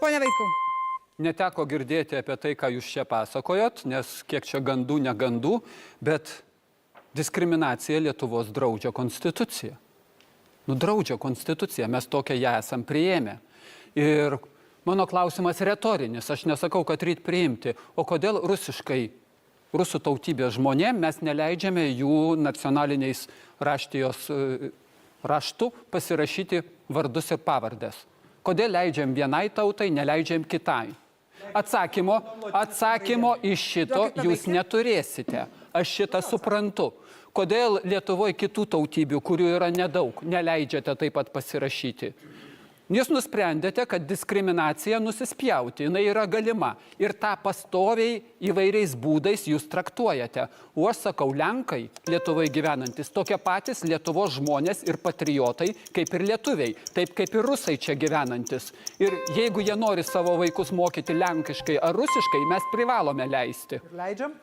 Pone Vaitkau. Neteko girdėti apie tai, ką jūs čia pasakojot, nes kiek čia gandų, negandų, bet diskriminacija Lietuvos draudžia konstitucija. Draudžia konstitucija, mes tokią ją esam priėmę. Ir mano klausimas retorinis, aš nesakau, kad ryt priimti, o kodėl rusų tautybės žmonėm mes neleidžiame jų nacionaliniais raštų pasirašyti vardus ir pavardės. Kodėl leidžiam vienai tautai, neleidžiam kitai? Atsakymo iš šito jūs neturėsite. Aš šitą suprantu. Kodėl Lietuvoje kitų tautybių, kurių yra nedaug, neleidžiate taip pat pasirašyti? Jūs nusprendėte, kad diskriminacija nusispjauti, jinai yra galima. Ir tą pastoviai įvairiais būdais jūs traktuojate. O aš sakau, Lenkai, Lietuvoje gyvenantis, tokie patys Lietuvos žmonės ir patriotai, kaip ir lietuviai, taip kaip ir rusai čia gyvenantis. Ir jeigu jie nori savo vaikus mokyti lenkiškai ar rusiškai, mes privalome leisti. Leidžiam?